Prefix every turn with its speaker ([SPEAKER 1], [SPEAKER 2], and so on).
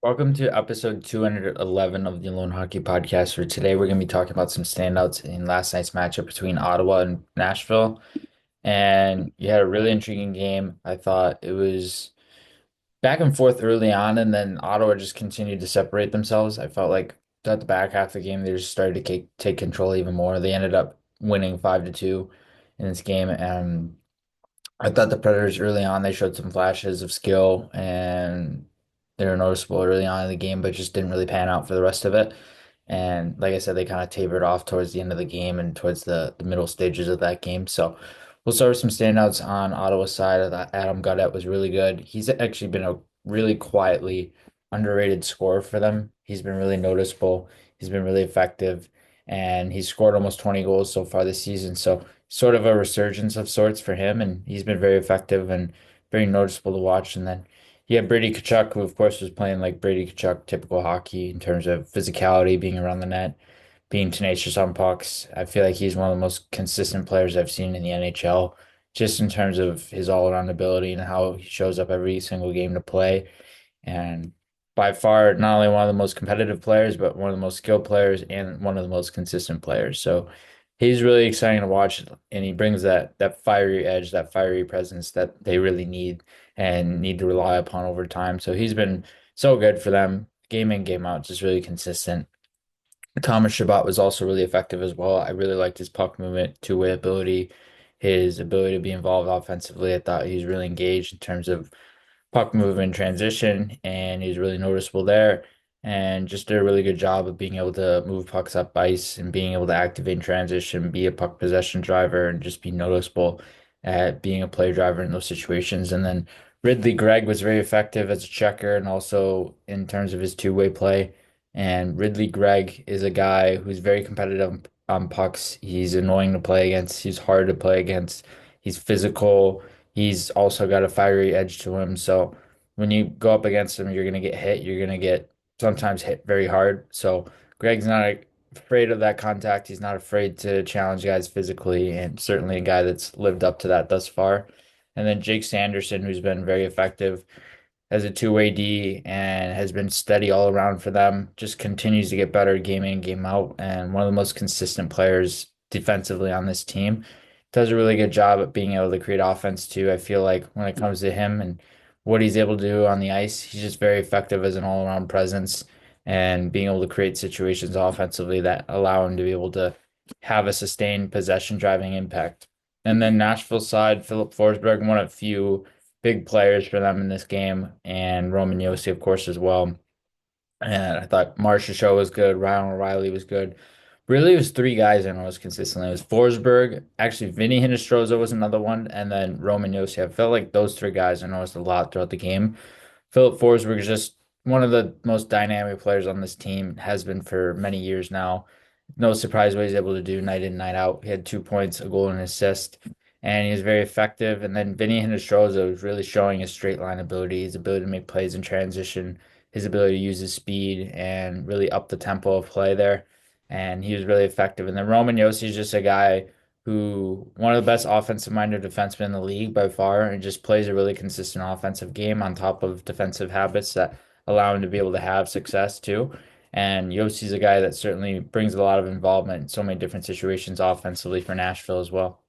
[SPEAKER 1] Welcome to episode 211 of the Loane Hockey Podcast. For today, we're going to be talking about some standouts in last night's matchup between Ottawa and Nashville. And you had a really intriguing game. I thought it was back and forth early on, and then Ottawa just continued to separate themselves. I felt like at the back half of the game, they just started to take control even more. They ended up winning 5-2 in this game, and I thought the Predators early on, they showed some flashes of skill and they were noticeable early on in the game, but just didn't really pan out for the rest of it. And like I said, they kind of tapered off towards the end of the game and towards the middle stages of that game. So we'll start with some standouts on Ottawa's side. Of that. Adam Gaudette was really good. He's actually been a really quietly underrated scorer for them. He's been really noticeable. He's been really effective, and he's scored almost 20 goals so far this season. So sort of a resurgence of sorts for him, and he's been very effective and very noticeable to watch. And then you have Brady Tkachuk, who of course was playing like Brady Tkachuk, typical hockey in terms of physicality, being around the net, being tenacious on pucks. I feel like he's one of the most consistent players I've seen in the NHL, just in terms of his all-around ability and how he shows up every single game to play. And by far, not only one of the most competitive players, but one of the most skilled players and one of the most consistent players. So he's really exciting to watch, and he brings that fiery edge, that fiery presence that they really need and need to rely upon over time. So he's been so good for them, game in, game out, just really consistent. Thomas Chabot was also really effective as well. I really liked his puck movement, two-way ability, his ability to be involved offensively. I thought he was really engaged in terms of puck movement transition, and he's really noticeable there. And just did a really good job of being able to move pucks up ice and being able to activate in transition, be a puck possession driver, and just be noticeable at being a play driver in those situations. And then Ridley Gregg was very effective as a checker and also in terms of his two-way play. And Ridley Gregg is a guy who's very competitive on pucks. He's annoying to play against. He's hard to play against. He's physical. He's also got a fiery edge to him. So when you go up against him, you're going to get hit. You're going to get sometimes hit very hard. So Greg's not afraid of that contact. He's not afraid to challenge guys physically, and certainly a guy that's lived up to that thus far. And then Jake Sanderson, who's been very effective as a two-way D and has been steady all around for them. Just continues to get better game in, game out, and one of the most consistent players defensively on this team. Does a really good job at being able to create offense too. I feel like when it comes to him and what he's able to do on the ice, he's just very effective as an all-around presence and being able to create situations offensively that allow him to be able to have a sustained possession driving impact. And then Nashville side, Philip Forsberg, one of few big players for them in this game, and Roman Josi, of course, as well. And I thought Marcia Show was good, Ryan O'Reilly was good. Really, it was three guys I noticed consistently. It was Forsberg, actually Vinny Hinostroza was another one, and then Roman Josi. I felt like those three guys I noticed a lot throughout the game. Philip Forsberg is just one of the most dynamic players on this team, has been for many years now. No surprise what he's able to do night in, night out. He had 2 points, a goal, and an assist, and he was very effective. And then Vinny Hinostroza was really showing his straight line ability, his ability to make plays in transition, his ability to use his speed and really up the tempo of play there. And he was really effective. And then Roman Josi is just a guy who one of the best offensive-minded defensemen in the league by far, and just plays a really consistent offensive game on top of defensive habits that allow him to be able to have success too. And Yossi's a guy that certainly brings a lot of involvement in so many different situations offensively for Nashville as well.